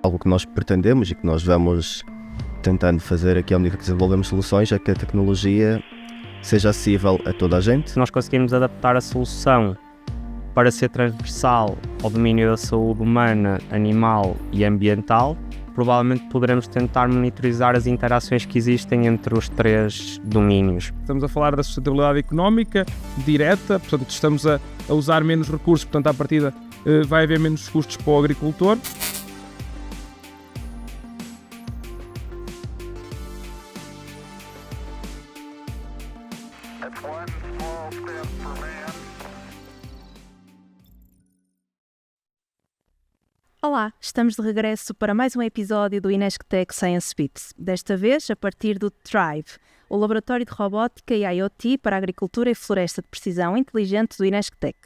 Algo que nós pretendemos e que nós vamos tentando fazer aqui à medida que desenvolvemos soluções é que a tecnologia seja acessível a toda a gente. Se nós conseguirmos adaptar a solução para ser transversal ao domínio da saúde humana, animal e ambiental, provavelmente poderemos tentar monitorizar as interações que existem entre os três domínios. Estamos a falar da sustentabilidade económica direta, portanto estamos a usar menos recursos, portanto à partida vai haver menos custos para o agricultor. Olá, estamos de regresso para mais um episódio do Inesctec Science Bits, desta vez a partir do Thrive, o laboratório de robótica e IoT para a agricultura e floresta de precisão inteligente do Inesctec.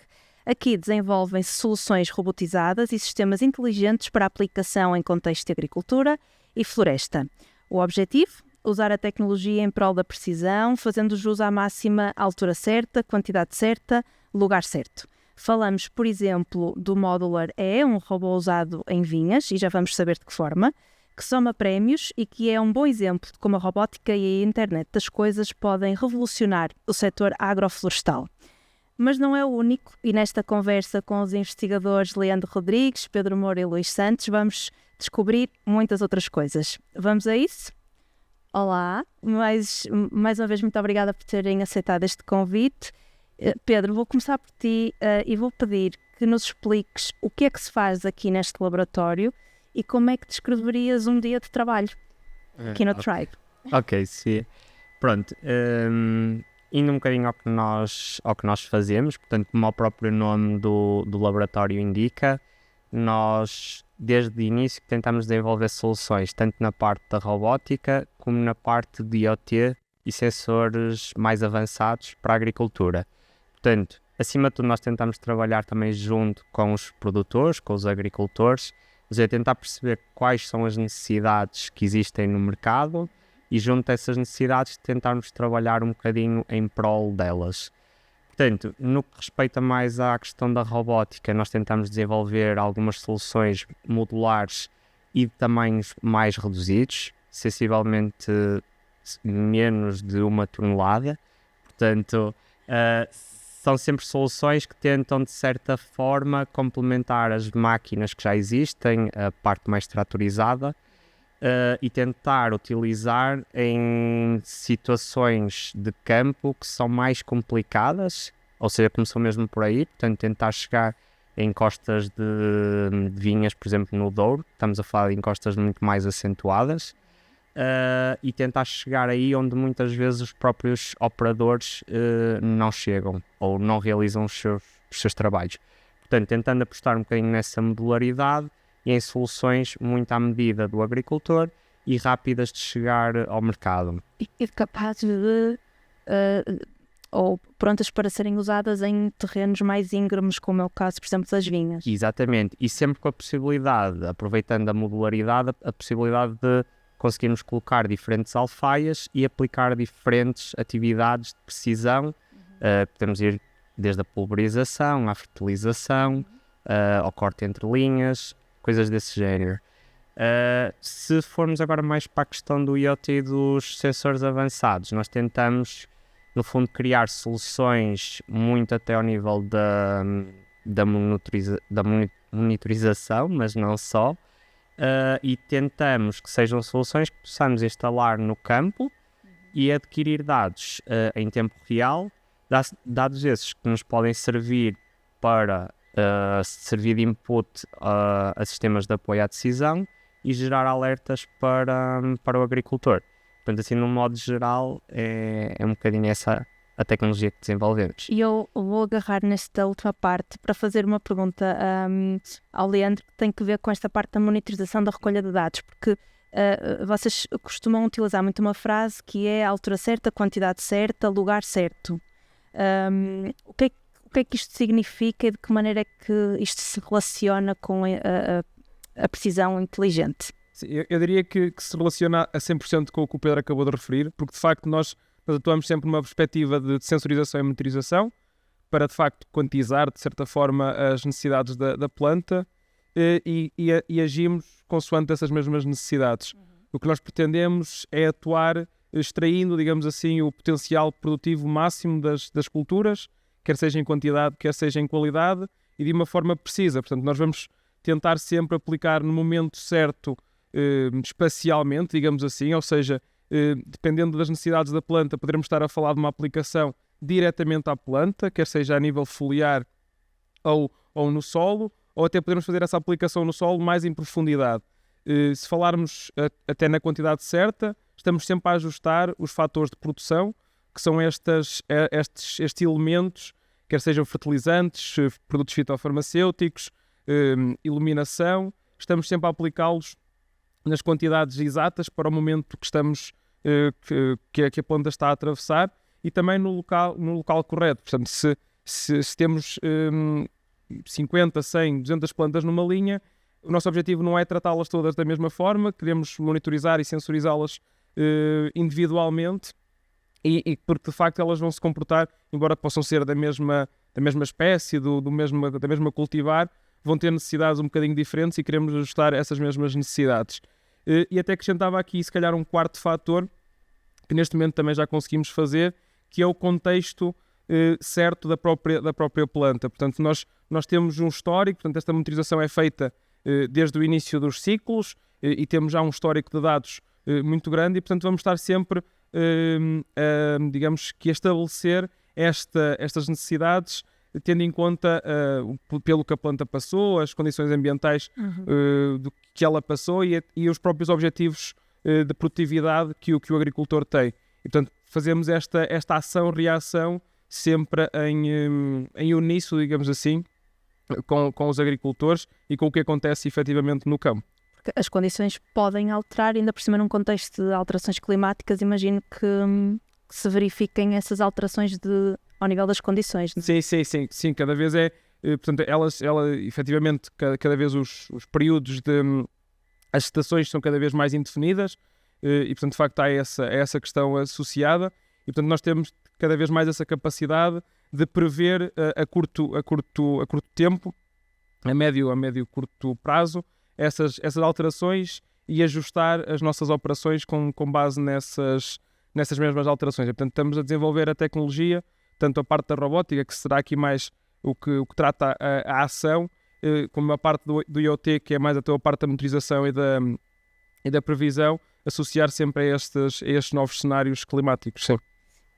Aqui desenvolvem-se soluções robotizadas e sistemas inteligentes para aplicação em contexto de agricultura e floresta. O objetivo? Usar a tecnologia em prol da precisão, fazendo jus à máxima altura certa, quantidade certa, lugar certo. Falamos, por exemplo, do Modular E, um robô usado em vinhas, e já vamos saber de que forma, que soma prémios e que é um bom exemplo de como a robótica e a internet das coisas podem revolucionar o setor agroflorestal. Mas não é o único, e nesta conversa com os investigadores Leandro Rodrigues, Pedro Moura e Luís Santos, vamos descobrir muitas outras coisas. Vamos a isso? Olá, mais uma vez muito obrigada por terem aceitado este convite. Pedro, vou começar por ti e vou pedir que nos expliques o que é que se faz aqui neste laboratório e como é que descreverias um dia de trabalho aqui no Thrive. Ok, sim. Pronto, indo um bocadinho ao que nós fazemos, portanto, como o próprio nome do laboratório indica, nós desde o início tentamos desenvolver soluções tanto na parte da robótica como na parte de IoT e sensores mais avançados para a agricultura. Portanto, acima de tudo, nós tentamos trabalhar também junto com os produtores, com os agricultores, ou seja, tentar perceber quais são as necessidades que existem no mercado e junto a essas necessidades tentarmos trabalhar um bocadinho em prol delas. Portanto, no que respeita mais à questão da robótica, nós tentamos desenvolver algumas soluções modulares e de tamanhos mais reduzidos, sensivelmente menos de 1 tonelada. Portanto, são sempre soluções que tentam, de certa forma, complementar as máquinas que já existem, a parte mais tratorizada, e tentar utilizar em situações de campo que são mais complicadas, ou seja, começou mesmo por aí, portanto, tentar chegar em encostas de vinhas, por exemplo, no Douro, estamos a falar de encostas muito mais acentuadas, e tentar chegar aí onde muitas vezes os próprios operadores não chegam ou não realizam os seus trabalhos. Portanto, tentando apostar um bocadinho nessa modularidade e em soluções muito à medida do agricultor e rápidas de chegar ao mercado. E capazes de, ou prontas para serem usadas em terrenos mais íngremes, como é o caso, por exemplo, das vinhas. Exatamente, e sempre com a possibilidade, aproveitando a modularidade, a possibilidade de conseguirmos colocar diferentes alfaias e aplicar diferentes atividades de precisão. Podemos ir desde a pulverização, à fertilização, ao corte entre linhas, coisas desse género. Se formos agora mais para a questão do IoT e dos sensores avançados, nós tentamos, no fundo, criar soluções muito até ao nível da monitorização, mas não só, e tentamos que sejam soluções que possamos instalar no campo e adquirir dados em tempo real, dados esses que nos podem servir para servir de input a sistemas de apoio à decisão e gerar alertas para o agricultor. Portanto, assim, no modo geral, é um bocadinho essa a tecnologia que desenvolvemos. E eu vou agarrar nesta última parte para fazer uma pergunta ao Leandro, que tem que ver com esta parte da monitorização da recolha de dados, porque vocês costumam utilizar muito uma frase que é a altura certa, quantidade certa, lugar certo. O que é que isto significa e de que maneira é que isto se relaciona com a precisão inteligente? Sim, eu diria que se relaciona a 100% com o que o Pedro acabou de referir, porque de facto nós atuamos sempre numa perspectiva de sensorização e monitorização para de facto quantizar de certa forma as necessidades da planta e agimos consoante essas mesmas necessidades. O que nós pretendemos é atuar extraindo, digamos assim, o potencial produtivo máximo das culturas, quer seja em quantidade, quer seja em qualidade, e de uma forma precisa. Portanto, nós vamos tentar sempre aplicar no momento certo, espacialmente, digamos assim, ou seja, dependendo das necessidades da planta, poderemos estar a falar de uma aplicação diretamente à planta, quer seja a nível foliar ou no solo, ou até podemos fazer essa aplicação no solo mais em profundidade. Se falarmos até na quantidade certa, estamos sempre a ajustar os fatores de produção, que são estes elementos, quer sejam fertilizantes, produtos fitofarmacêuticos, iluminação, estamos sempre a aplicá-los nas quantidades exatas para o momento que estamos que a planta está a atravessar e também no local correto. Portanto, se temos 50, 100, 200 plantas numa linha, o nosso objetivo não é tratá-las todas da mesma forma, queremos monitorizar e sensorizá-las individualmente e porque de facto elas vão se comportar, embora possam ser da mesma espécie, da mesma cultivar, vão ter necessidades um bocadinho diferentes e queremos ajustar essas mesmas necessidades. E até acrescentava aqui, se calhar, um quarto fator, que neste momento também já conseguimos fazer, que é o contexto certo da própria planta. Portanto, nós temos um histórico, portanto, esta monitorização é feita desde o início dos ciclos e temos já um histórico de dados muito grande e, portanto, vamos estar sempre, digamos, que a estabelecer estas necessidades, tendo em conta pelo que a planta passou, as condições ambientais do que ela passou e os próprios objetivos de produtividade que o agricultor tem. E, portanto, fazemos esta ação-reação sempre em uníssono, digamos assim, com os agricultores e com o que acontece efetivamente no campo. Porque as condições podem alterar, ainda por cima num contexto de alterações climáticas, imagino que se verifiquem essas alterações ao nível das condições. Não? Sim, cada vez portanto, efetivamente, cada vez os períodos as estações são cada vez mais indefinidas e, portanto, de facto há essa questão associada e, portanto, nós temos cada vez mais essa capacidade de prever a curto tempo, a médio curto prazo, essas alterações e ajustar as nossas operações com base nessas mesmas alterações. E, portanto, estamos a desenvolver a tecnologia, tanto a parte da robótica, que será aqui mais o que trata a ação, como a parte do IoT, que é mais a tua parte da monitorização e da previsão, associar sempre a estes novos cenários climáticos. Sim.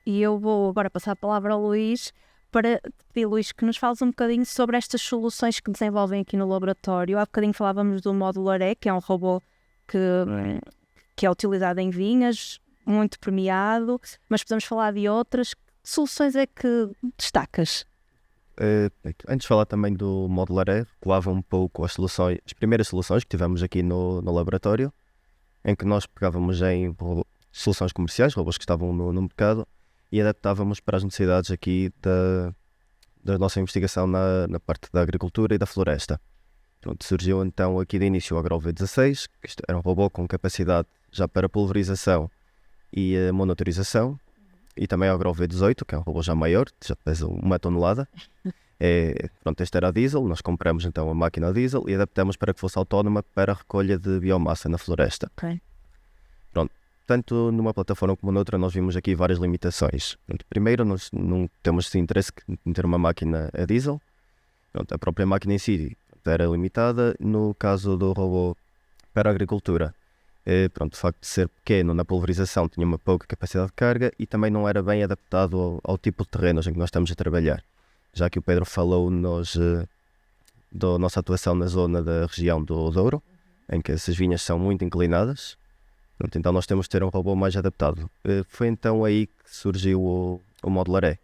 E eu vou agora passar a palavra ao Luís para pedir, Luís, que nos fales um bocadinho sobre estas soluções que desenvolvem aqui no laboratório. Há bocadinho falávamos do Modularé, que é um robô que é utilizado em vinhas, muito premiado, mas podemos falar de outras. Que soluções é que destacas? Antes de falar também do Modularé, colava um pouco as primeiras soluções que tivemos aqui no laboratório, em que nós pegávamos em soluções comerciais, robôs que estavam no mercado, e adaptávamos para as necessidades aqui da nossa investigação na parte da agricultura e da floresta. Pronto, surgiu então aqui de início o AgroV16, que era um robô com capacidade já para pulverização e monitorização, e também o AgroV18, que é um robô já maior, já pesa 1 tonelada. Pronto, este era a diesel, nós compramos então a máquina a diesel e adaptamos para que fosse autónoma para a recolha de biomassa na floresta. Okay. Pronto, tanto numa plataforma como noutra nós vimos aqui várias limitações. Pronto, primeiro, nós não temos interesse em ter uma máquina a diesel. Pronto, a própria máquina em si era limitada. No caso do robô para a agricultura, pronto, o facto de ser pequeno na pulverização tinha uma pouca capacidade de carga e também não era bem adaptado ao tipo de terrenos em que nós estamos a trabalhar. Já que o Pedro falou da nossa atuação na zona da região do Douro, em que essas vinhas são muito inclinadas. Pronto, então nós temos de ter um robô mais adaptado. Foi então aí que surgiu o Modularé.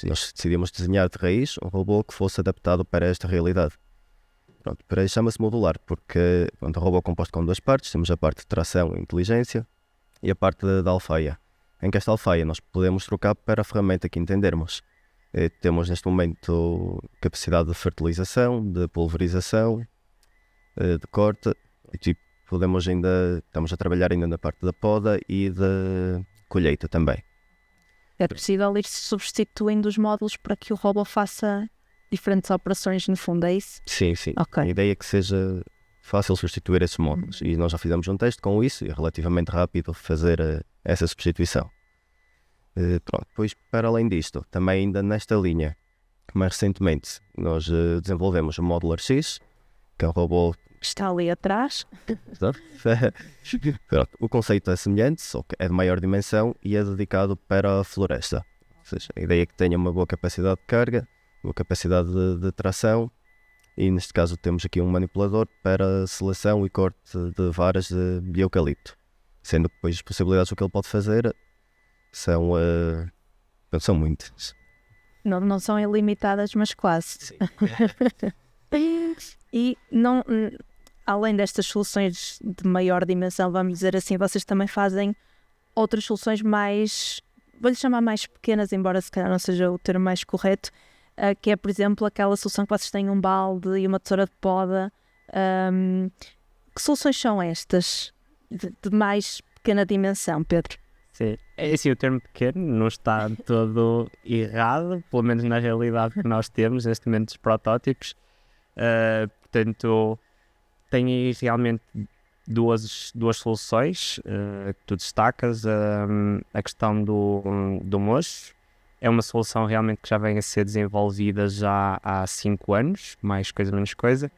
Nós decidimos desenhar de raiz um robô que fosse adaptado para esta realidade. Pronto, para isso chama-se modular, porque o robô é composto com 2 partes. Temos a parte de tração e inteligência e a parte da alfaia, em que esta alfaia nós podemos trocar para a ferramenta que entendermos. Temos neste momento capacidade de fertilização, de pulverização, de corte, e estamos a trabalhar ainda na parte da poda e da colheita também. É possível ir substituindo os módulos para que o robô faça diferentes operações, no fundo, é isso? Sim, sim. Ok. A ideia é que seja fácil substituir esses módulos. E nós já fizemos um teste com isso e é relativamente rápido fazer essa substituição. Pronto. Depois, para além disto, também ainda nesta linha, mais recentemente, nós desenvolvemos o módulo X, que é um robô. Está ali atrás. Pronto. O conceito é semelhante, só que é de maior dimensão e é dedicado para a floresta. Ou seja, a ideia é que tenha uma boa capacidade de carga, boa capacidade de tração, e neste caso temos aqui um manipulador para seleção e corte de varas de eucalipto. Sendo que depois as possibilidades do que ele pode fazer são muitas. Não são ilimitadas, mas quase. Sim. E não, além destas soluções de maior dimensão, vamos dizer assim, vocês também fazem outras soluções mais, vou-lhe chamar mais pequenas, embora se calhar não seja o termo mais correto, que é, por exemplo, aquela solução que vocês têm um balde e uma tesoura de poda. Que soluções são estas de mais pequena dimensão, Pedro? Sim, é assim, o termo pequeno não está todo errado, pelo menos na realidade que nós temos neste momento dos protótipos. Portanto, tem aí realmente duas soluções que tu destacas. A questão do mocho é uma solução realmente que já vem a ser desenvolvida já há 5 anos, mais coisa menos coisa.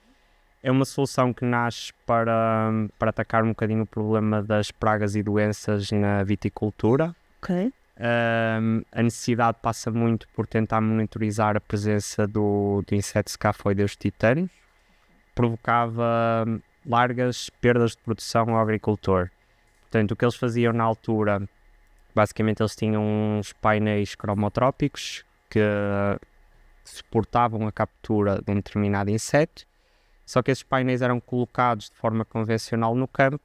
É uma solução que nasce para atacar um bocadinho o problema das pragas e doenças na viticultura. Ok. A necessidade passa muito por tentar monitorizar a presença do inseto Scaphoideus titânus. Provocava largas perdas de produção ao agricultor. Portanto, o que eles faziam na altura, basicamente eles tinham uns painéis cromotrópicos que suportavam a captura de um determinado inseto. Só que esses painéis eram colocados de forma convencional no campo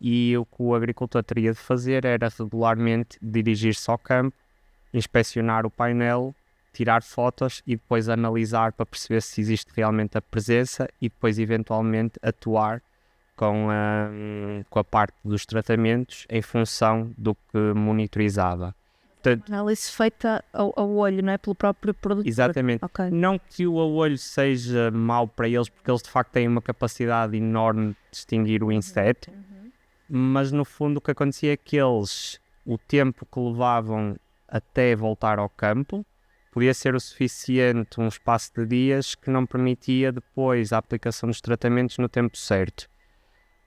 e o que o agricultor teria de fazer era regularmente dirigir-se ao campo, inspecionar o painel, tirar fotos e depois analisar para perceber se existe realmente a presença e depois eventualmente atuar com a parte dos tratamentos em função do que monitorizava. Portanto, Análise feita ao olho, não é? Pelo próprio produtor. exatamente. Ok. Não que o olho seja mau para eles, porque eles de facto têm uma capacidade enorme de distinguir o inseto, mas no fundo o que acontecia é que eles, o tempo que levavam até voltar ao campo, podia ser o suficiente, um espaço de dias que não permitia depois a aplicação dos tratamentos no tempo certo.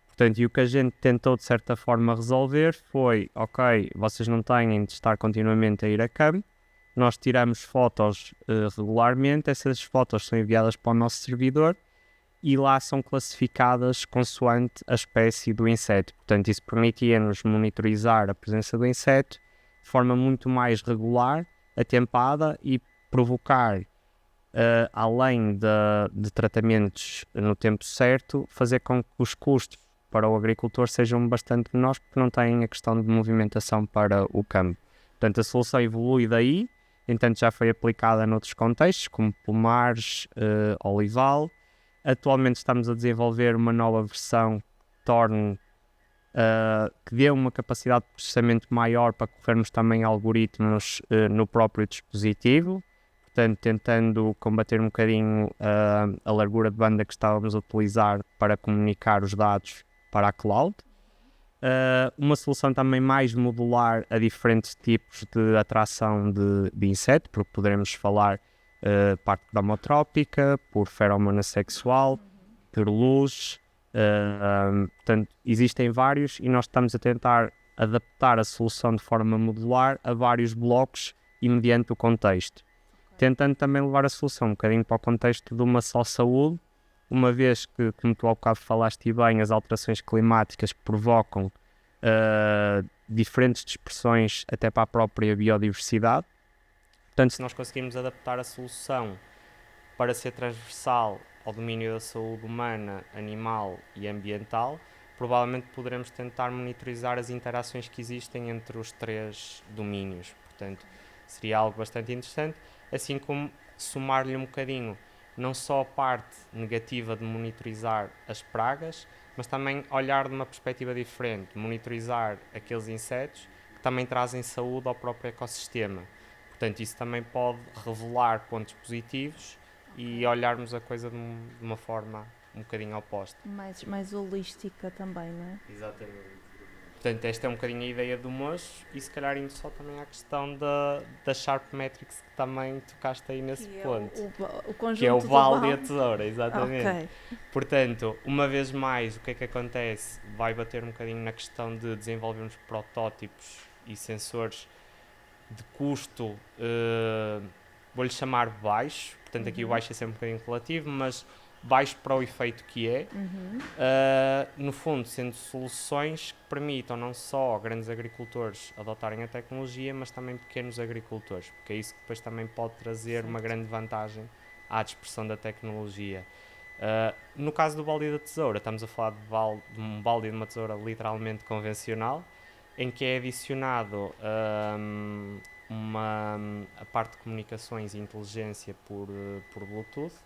Portanto, e o que a gente tentou de certa forma resolver foi, ok, vocês não têm de estar continuamente a ir a campo, nós tiramos fotos regularmente, essas fotos são enviadas para o nosso servidor e lá são classificadas consoante a espécie do inseto. Portanto, isso permitia-nos monitorizar a presença do inseto de forma muito mais regular, atempada e provocar, além de tratamentos no tempo certo, fazer com que os custos para o agricultor sejam bastante menores porque não têm a questão de movimentação para o campo. Portanto, a solução evolui daí, entanto já foi aplicada noutros contextos, como pomares, olival. Atualmente estamos a desenvolver uma nova versão que torne, que dê uma capacidade de processamento maior para corrermos também algoritmos no próprio dispositivo, portanto tentando combater um bocadinho a largura de banda que estávamos a utilizar para comunicar os dados para a cloud. Uma solução também mais modular a diferentes tipos de atração de inseto, porque poderemos falar parte cromotrópica, por feromona sexual, por luz, portanto existem vários e nós estamos a tentar adaptar a solução de forma modular a vários blocos e mediante o contexto, tentando também levar a solução um bocadinho para o contexto de uma só saúde, uma vez que, como tu ao bocado falaste bem, as alterações climáticas provocam diferentes dispersões até para a própria biodiversidade. Portanto, se nós conseguirmos adaptar a solução para ser transversal ao domínio da saúde humana, animal e ambiental, provavelmente poderemos tentar monitorizar as interações que existem entre os 3 domínios. Portanto, seria algo bastante interessante, assim como somar-lhe um bocadinho não só a parte negativa de monitorizar as pragas, mas também olhar de uma perspectiva diferente, monitorizar aqueles insetos que também trazem saúde ao próprio ecossistema. Portanto, isso também pode revelar pontos positivos e olharmos a coisa de uma forma um bocadinho oposta. Mais holística também, não é? Exatamente. Portanto, esta é um bocadinho a ideia do Mocho e se calhar indo só também à questão da Sharp Metrics que também tocaste aí nesse ponto. O conjunto que é o do vale e a tesoura, exatamente. Ok. Portanto, uma vez mais, o que é que acontece? Vai bater um bocadinho na questão de desenvolvermos protótipos e sensores de custo, vou-lhe chamar baixo, portanto aqui o baixo é sempre um bocadinho relativo, mas baixo para o efeito que é, no fundo sendo soluções que permitam não só grandes agricultores adotarem a tecnologia, mas também pequenos agricultores, porque é isso que depois também pode trazer uma grande vantagem à dispersão da tecnologia. No caso do balde da tesoura, estamos a falar de um balde de uma tesoura literalmente convencional, em que é adicionado a parte de comunicações e inteligência por Bluetooth,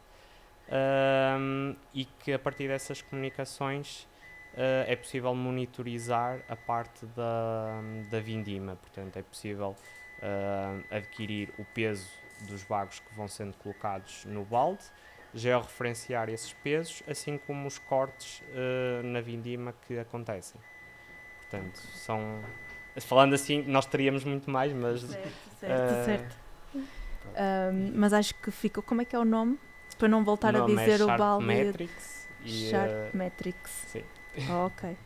e que a partir dessas comunicações é possível monitorizar a parte da vindima, portanto é possível adquirir o peso dos bagos que vão sendo colocados no balde, georreferenciar esses pesos, assim como os cortes na vindima que acontecem. Portanto, falando assim, nós teríamos muito mais, mas... Certo. Mas acho que ficou... Como é que é o nome? Para não voltar a dizer o balde... Metrics. Sharp Metrics. Sim. Ok.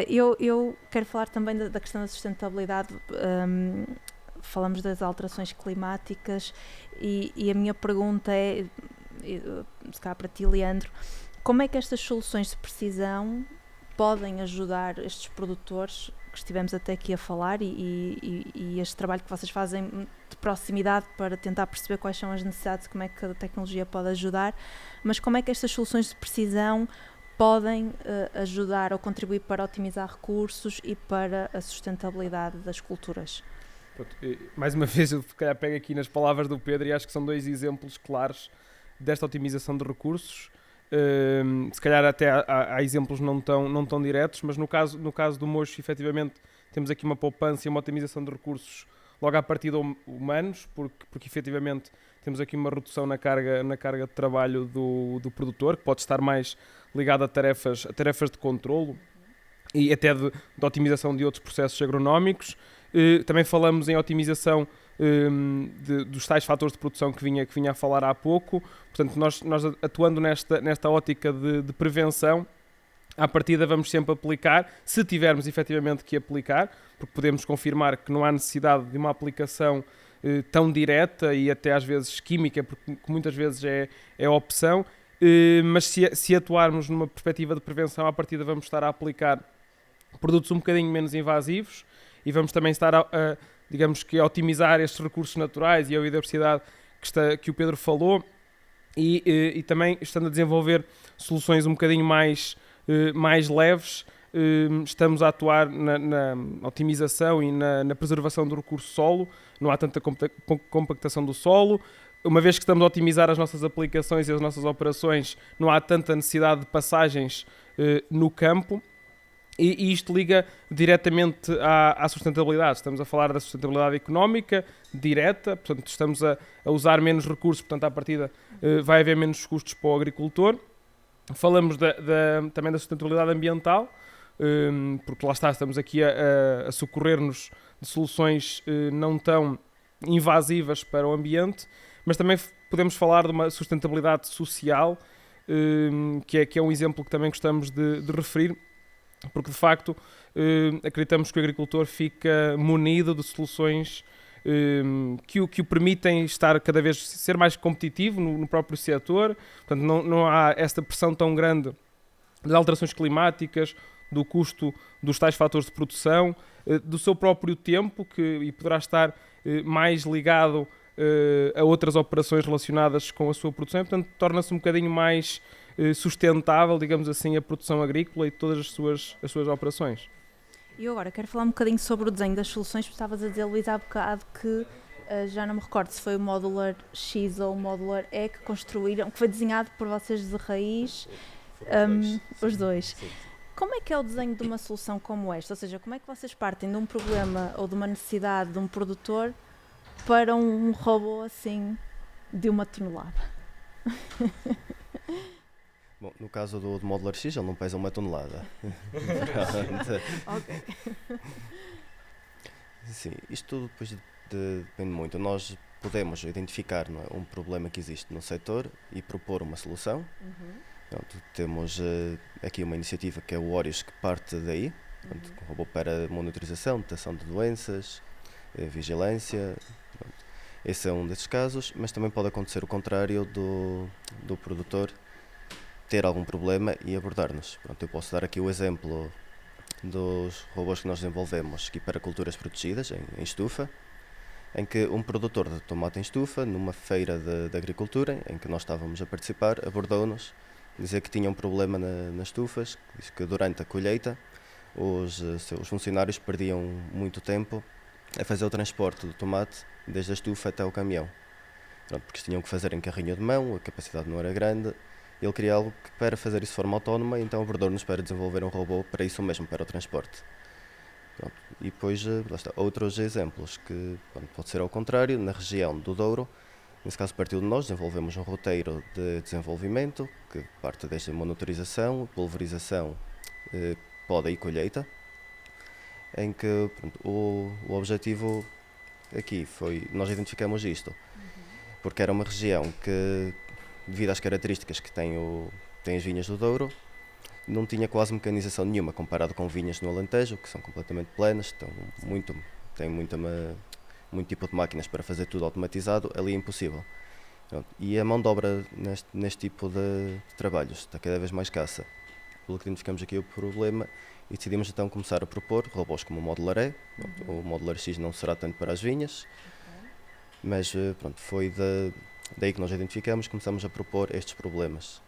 Eu quero falar também da questão da sustentabilidade. Falamos das alterações climáticas e a minha pergunta é, se calhar para ti, Leandro, como é que estas soluções de precisão podem ajudar estes produtores que estivemos até aqui a falar e este trabalho que vocês fazem de proximidade para tentar perceber quais são as necessidades e como é que a tecnologia pode ajudar, mas como é que estas soluções de precisão podem ajudar ou contribuir para otimizar recursos e para a sustentabilidade das culturas? Pronto, mais uma vez, eu se calhar pego aqui nas palavras do Pedro e acho que são dois exemplos claros desta otimização de recursos. Se calhar até há exemplos não tão diretos, mas no caso do Mocho, efetivamente, temos aqui uma poupança e uma otimização de recursos logo à partida humanos, porque efetivamente temos aqui uma redução na carga de trabalho do produtor, que pode estar mais ligado a tarefas de controlo e até de otimização de outros processos agronómicos. Também falamos em otimização dos tais fatores de produção que vinha a falar há pouco. Portanto, nós atuando nesta ótica de prevenção, à partida vamos sempre aplicar, se tivermos efetivamente que aplicar, porque podemos confirmar que não há necessidade de uma aplicação tão direta e até às vezes química, porque muitas vezes é opção, mas se atuarmos numa perspectiva de prevenção, à partida vamos estar a aplicar produtos um bocadinho menos invasivos e vamos também estar digamos que a otimizar estes recursos naturais e a biodiversidade que o Pedro falou e também estando a desenvolver soluções um bocadinho mais leves, estamos a atuar na otimização e na preservação do recurso solo, não há tanta compactação do solo. Uma vez que estamos a otimizar as nossas aplicações e as nossas operações, não há tanta necessidade de passagens no campo. E isto liga diretamente à sustentabilidade. Estamos a falar da sustentabilidade económica direta, portanto estamos a usar menos recursos, portanto à partida vai haver menos custos para o agricultor. Falamos também da sustentabilidade ambiental, porque lá está, estamos aqui a socorrer-nos de soluções não tão invasivas para o ambiente, mas também podemos falar de uma sustentabilidade social, que é um exemplo que também gostamos de referir, porque de facto acreditamos que o agricultor fica munido de soluções que o permitem estar cada vez ser mais competitivo no próprio setor. Portanto, não há esta pressão tão grande das alterações climáticas, do custo dos tais fatores de produção, do seu próprio tempo, e poderá estar mais ligado a outras operações relacionadas com a sua produção, e, portanto, torna-se um bocadinho mais sustentável, digamos assim, a produção agrícola e todas as suas operações. E agora quero falar um bocadinho sobre o desenho das soluções, porque estavas a dizer, Luís, há bocado que já não me recordo se foi o Modular X ou o Modular E que construíram, que foi desenhado por vocês de raiz, os dois. Como é que é o desenho de uma solução como esta? Ou seja, como é que vocês partem de um problema ou de uma necessidade de um produtor para um robô assim de 1 tonelada? Bom, no caso do Modular X, ele não pesa 1 tonelada. Pronto. Ok. Sim, isto tudo depois depende muito. Nós podemos identificar, não é, um problema que existe no setor e propor uma solução. Pronto, temos aqui uma iniciativa que é o Orius, que parte daí. Pronto, um robô para monitorização, detecção de doenças, vigilância. Pronto. Esse é um desses casos, mas também pode acontecer o contrário do produtor ter algum problema e abordar-nos. Pronto, eu posso dar aqui o exemplo dos robôs que nós desenvolvemos aqui para culturas protegidas em estufa, em que um produtor de tomate em estufa, numa feira de agricultura em que nós estávamos a participar, abordou-nos, dizer que tinha um problema nas estufas, diz que durante a colheita os seus funcionários perdiam muito tempo a fazer o transporte do tomate desde a estufa até o caminhão. Pronto, porque tinham que fazer em carrinho de mão, a capacidade não era grande. Ele queria algo que, para fazer isso de forma autónoma, então abordou-nos para desenvolver um robô para isso mesmo, para o transporte. Pronto. E depois, lá está, outros exemplos, que pode ser ao contrário, na região do Douro, nesse caso partiu de nós, desenvolvemos um roteiro de desenvolvimento, que parte desde monitorização, pulverização, poda e colheita, em que o objetivo aqui foi, nós identificamos isto, porque era uma região que, devido às características que tem as vinhas do Douro, não tinha quase mecanização nenhuma comparado com vinhas no Alentejo, que são completamente planas, têm muito tipo de máquinas para fazer tudo automatizado, ali é impossível. Pronto. E a mão de obra neste tipo de trabalhos está cada vez mais escassa. Pelo que identificamos aqui o problema e decidimos então começar a propor robôs como o Modular E. O Modular X não será tanto para as vinhas, mas pronto, foi daí que nós identificamos, começamos a propor estes problemas,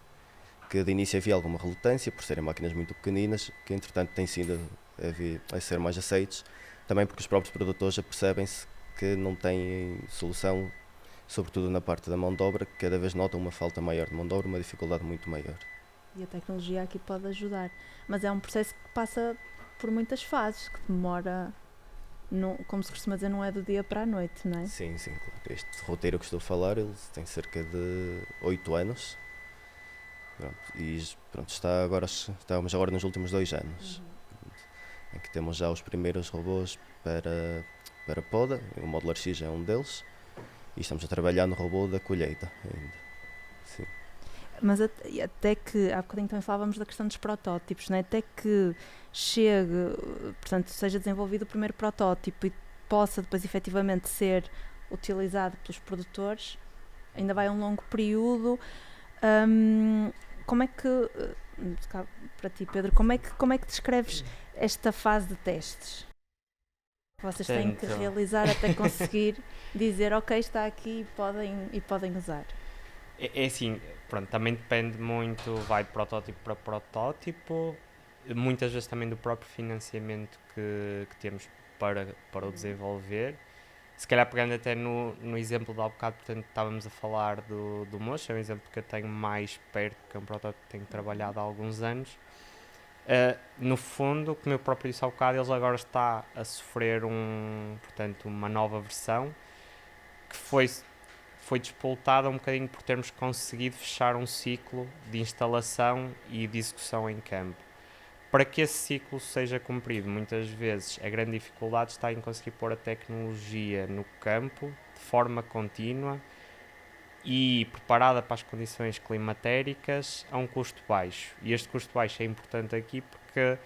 que de início havia alguma relutância por serem máquinas muito pequeninas, que entretanto têm sido a ser mais aceitos, também porque os próprios produtores apercebem-se que não têm solução, sobretudo na parte da mão de obra, que cada vez notam uma falta maior de mão de obra, uma dificuldade muito maior. E a tecnologia aqui pode ajudar. Mas é um processo que passa por muitas fases, que demora, como se costuma dizer, não é do dia para a noite, não é? Sim, claro. Este roteiro que estou a falar, ele tem cerca de 8 anos. Pronto, e pronto, estamos agora nos últimos 2 anos, em que temos já os primeiros robôs para poda, o Modular X é um deles, e estamos a trabalhar no robô da colheita ainda. Sim. Mas até que, há bocadinho também falávamos da questão dos protótipos, não é? Até que chegue, portanto, seja desenvolvido o primeiro protótipo e possa depois efetivamente ser utilizado pelos produtores, ainda vai um longo período. Como é que, para ti, Pedro, como é que descreves esta fase de testes que vocês têm que realizar até conseguir dizer, ok, está aqui e podem usar? É assim, pronto, também depende muito, vai de protótipo para protótipo, muitas vezes também do próprio financiamento que temos para o desenvolver. Se calhar pegando até no exemplo de há bocado, portanto, estávamos a falar do Mocho, é um exemplo que eu tenho mais perto, que é um protótipo que tenho trabalhado há alguns anos. No fundo, como eu próprio disse há bocado, eles agora está a sofrer portanto, uma nova versão que foi despoltada um bocadinho por termos conseguido fechar um ciclo de instalação e de execução em campo. Para que esse ciclo seja cumprido, muitas vezes a grande dificuldade está em conseguir pôr a tecnologia no campo de forma contínua e preparada para as condições climatéricas a um custo baixo. E este custo baixo é importante aqui porque,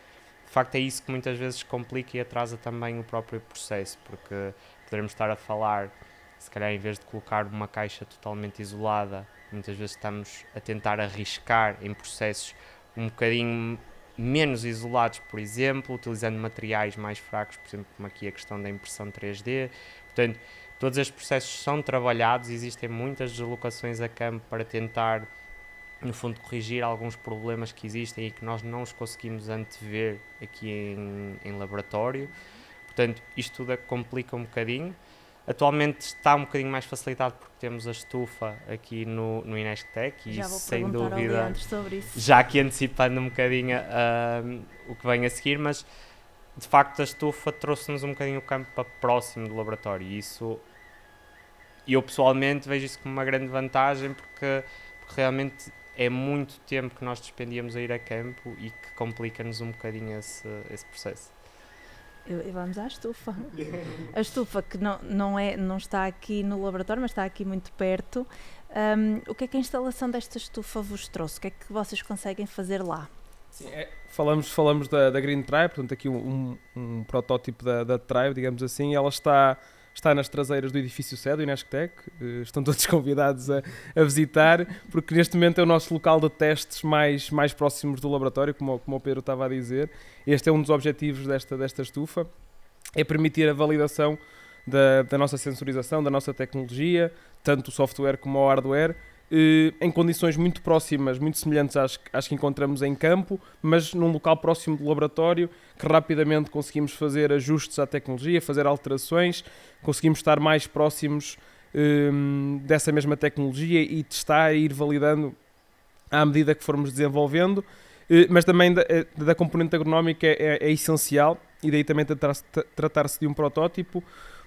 de facto, é isso que muitas vezes complica e atrasa também o próprio processo, porque poderemos estar a falar, se calhar em vez de colocar uma caixa totalmente isolada, muitas vezes estamos a tentar arriscar em processos um bocadinho menos isolados, por exemplo, utilizando materiais mais fracos, por exemplo, como aqui a questão da impressão 3D. Portanto, todos estes processos são trabalhados, existem muitas deslocações a campo para tentar, no fundo, corrigir alguns problemas que existem e que nós não os conseguimos antever aqui em laboratório. Portanto, isto tudo complica um bocadinho. Atualmente está um bocadinho mais facilitado porque temos a estufa aqui no Inesctec e Já isso, vou sem perguntar ao dúvida, Leandro sobre isso. já aqui antecipando um bocadinho o que vem a seguir, mas de facto a estufa trouxe-nos um bocadinho o campo para próximo do laboratório e isso, eu pessoalmente vejo isso como uma grande vantagem porque realmente é muito tempo que nós despendíamos a ir a campo e que complica-nos um bocadinho esse processo. E vamos à estufa. A estufa que não está aqui no laboratório, mas está aqui muito perto. O que é que a instalação desta estufa vos trouxe? O que é que vocês conseguem fazer lá? Sim, falamos da Green Tribe, portanto aqui um protótipo da Tribe, digamos assim. Ela está nas traseiras do edifício sede, do Inesctec. Estão todos convidados a visitar, porque neste momento é o nosso local de testes mais próximos do laboratório, como o Pedro estava a dizer. Este é um dos objetivos desta estufa, é permitir a validação da nossa sensorização, da nossa tecnologia, tanto o software como o hardware, em condições muito próximas, muito semelhantes às que encontramos em campo, mas num local próximo do laboratório, que rapidamente conseguimos fazer ajustes à tecnologia, fazer alterações, conseguimos estar mais próximos dessa mesma tecnologia e testar e ir validando à medida que formos desenvolvendo, mas também da componente agronómica é essencial, e daí também tratar-se de um protótipo,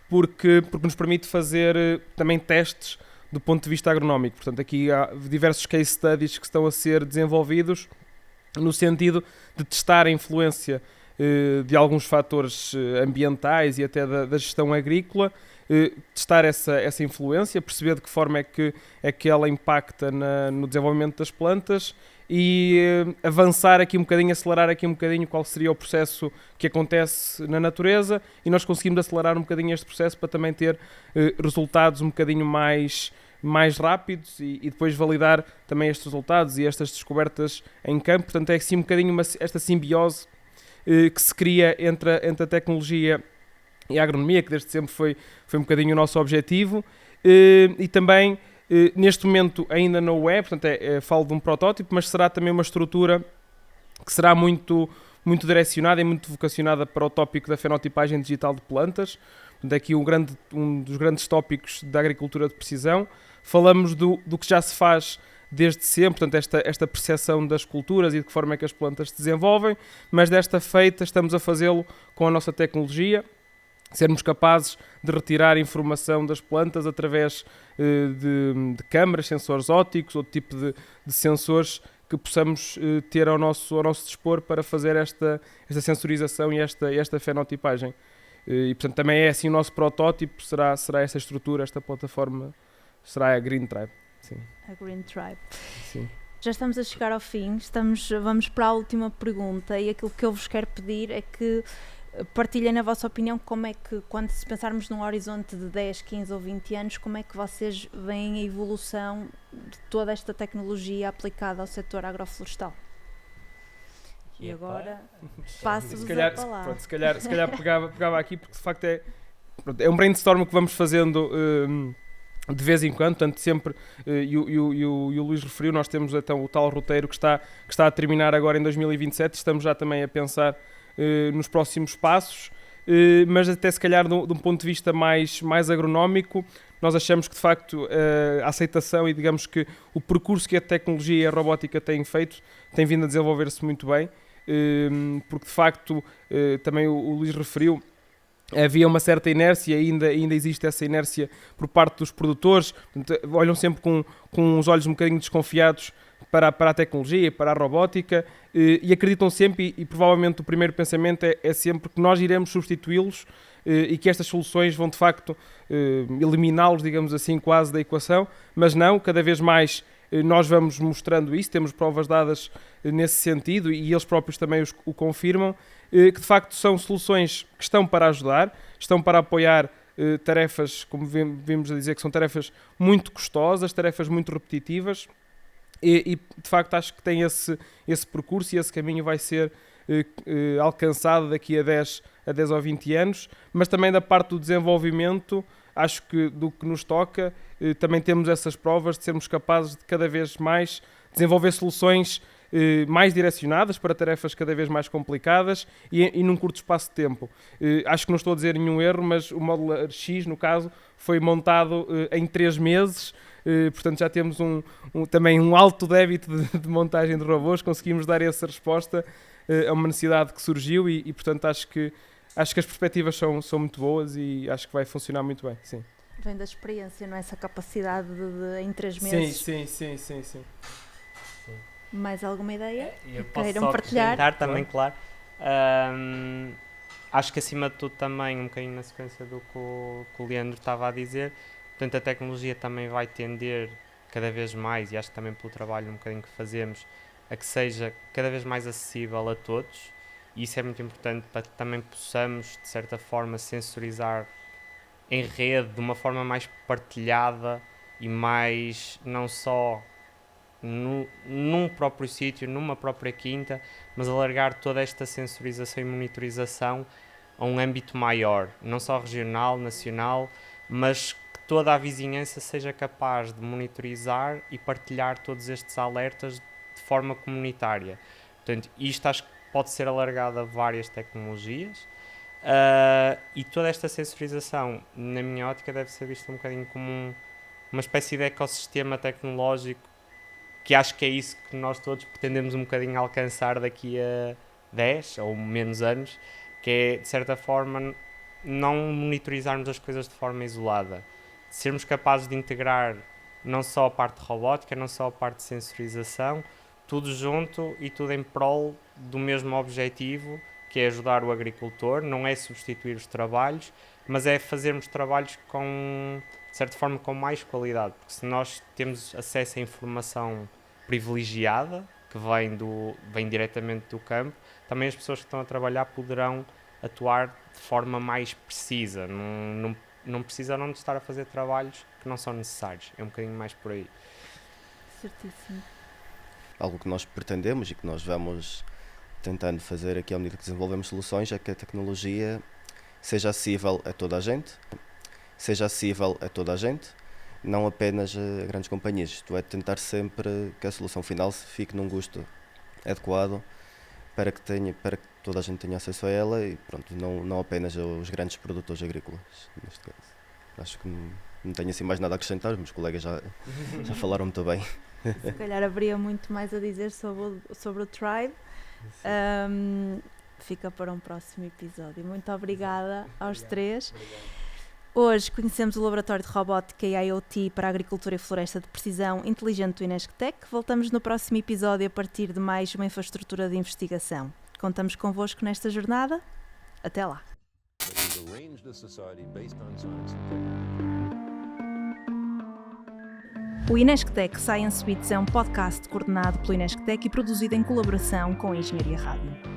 porque nos permite fazer também testes do ponto de vista agronómico. Portanto, aqui há diversos case studies que estão a ser desenvolvidos no sentido de testar a influência de alguns fatores ambientais e até da gestão agrícola, testar essa influência, perceber de que forma é que ela impacta no desenvolvimento das plantas e avançar aqui um bocadinho, acelerar aqui um bocadinho qual seria o processo que acontece na natureza, e nós conseguimos acelerar um bocadinho este processo para também ter resultados um bocadinho mais rápidos e depois validar também estes resultados e estas descobertas em campo. Portanto, é assim um bocadinho esta simbiose que se cria entre a tecnologia e a agronomia, que desde sempre foi um bocadinho o nosso objetivo, e também neste momento ainda não é, portanto falo de um protótipo, mas será também uma estrutura que será muito direcionada e muito vocacionada para o tópico da fenotipagem digital de plantas. Portanto, aqui um dos grandes tópicos da agricultura de precisão. Falamos do que já se faz desde sempre, portanto esta percepção das culturas e de que forma é que as plantas se desenvolvem, mas desta feita estamos a fazê-lo com a nossa tecnologia, sermos capazes de retirar informação das plantas através de câmaras, sensores ópticos ou tipo de sensores que possamos ter ao nosso dispor para fazer esta sensorização e esta fenotipagem. E portanto também é assim o nosso protótipo, será esta estrutura, esta plataforma, será a Green Tribe. Sim. A Green Tribe. Sim. Já estamos a chegar ao fim, vamos para a última pergunta, e aquilo que eu vos quero pedir é que partilhem na vossa opinião como é que, quando se pensarmos num horizonte de 10, 15 ou 20 anos, como é que vocês veem a evolução de toda esta tecnologia aplicada ao setor agroflorestal. E agora passo-vos a palavra. Se calhar pegava aqui, porque de facto é um brainstorm que vamos fazendo de vez em quando, portanto sempre, e o Luís referiu, nós temos então o tal roteiro que está a terminar agora em 2027, estamos já também a pensar nos próximos passos, mas até se calhar de um ponto de vista mais agronómico, nós achamos que de facto a aceitação e digamos que o percurso que a tecnologia e a robótica têm feito tem vindo a desenvolver-se muito bem, porque de facto também o Luís referiu, havia uma certa inércia, ainda existe essa inércia por parte dos produtores, portanto, olham sempre com uns olhos um bocadinho desconfiados para a tecnologia, para a robótica, e acreditam sempre, e provavelmente o primeiro pensamento é sempre que nós iremos substituí-los e que estas soluções vão de facto eliminá-los, digamos assim, quase da equação, mas não, cada vez mais nós vamos mostrando isso, temos provas dadas nesse sentido e eles próprios também o confirmam, que de facto são soluções que estão para ajudar, estão para apoiar tarefas, como vimos a dizer, que são tarefas muito custosas, tarefas muito repetitivas, e de facto acho que tem esse percurso e esse caminho vai ser alcançado daqui a 10 ou 20 anos, mas também da parte do desenvolvimento, acho que do que nos toca, também temos essas provas de sermos capazes de cada vez mais desenvolver soluções mais direcionadas para tarefas cada vez mais complicadas e num curto espaço de tempo. Acho que não estou a dizer nenhum erro, mas o Modeler X, no caso, foi montado em 3 meses, portanto já temos também um alto débito de montagem de robôs, conseguimos dar essa resposta a uma necessidade que surgiu e portanto acho que as perspectivas são muito boas e acho que vai funcionar muito bem, sim. Vem da experiência, não é? Essa capacidade de em 3 meses. Sim. Mais alguma ideia? Eu posso Queiram só partilhar? acrescentar também, claro. Acho que acima de tudo também, um bocadinho na sequência do que o Leandro estava a dizer, portanto a tecnologia também vai tender cada vez mais, e acho que também pelo trabalho um bocadinho que fazemos, a que seja cada vez mais acessível a todos, e isso é muito importante para que também possamos, de certa forma, sensorizar em rede, de uma forma mais partilhada e mais, não só num próprio sítio, numa própria quinta, mas alargar toda esta sensorização e monitorização a um âmbito maior, não só regional, nacional, mas que toda a vizinhança seja capaz de monitorizar e partilhar todos estes alertas de forma comunitária. Portanto, isto acho que pode ser alargado a várias tecnologias, e toda esta sensorização, na minha ótica, deve ser vista um bocadinho como uma espécie de ecossistema tecnológico, que acho que é isso que nós todos pretendemos um bocadinho alcançar daqui a 10 ou menos anos, que é, de certa forma, não monitorizarmos as coisas de forma isolada, sermos capazes de integrar não só a parte de robótica, não só a parte de sensorização, tudo junto e tudo em prol do mesmo objetivo, que é ajudar o agricultor, não é substituir os trabalhos, mas é fazermos trabalhos de certa forma com mais qualidade, porque se nós temos acesso a informação privilegiada, que vem diretamente do campo, também as pessoas que estão a trabalhar poderão atuar de forma mais precisa, não precisarão de estar a fazer trabalhos que não são necessários, é um bocadinho mais por aí. Certíssimo. Algo que nós pretendemos e que nós vamos tentando fazer aqui à medida que desenvolvemos soluções é que a tecnologia seja acessível a toda a gente, não apenas a grandes companhias. Isto é, tentar sempre que a solução final fique num custo adequado para que toda a gente tenha acesso a ela e pronto, não apenas aos grandes produtores agrícolas, neste caso. Acho que não tenho assim mais nada a acrescentar, meus colegas já falaram muito bem. Se calhar haveria muito mais a dizer sobre o Tribe. Fica para um próximo episódio. Muito obrigada aos três. Hoje conhecemos o Laboratório de Robótica e IoT para a Agricultura e Floresta de Precisão Inteligente do Inesctec. Voltamos no próximo episódio a partir de mais uma infraestrutura de investigação. Contamos convosco nesta jornada. Até lá! O Inesctec Science Bits é um podcast coordenado pelo Inesctec e produzido em colaboração com a Engenharia Rádio.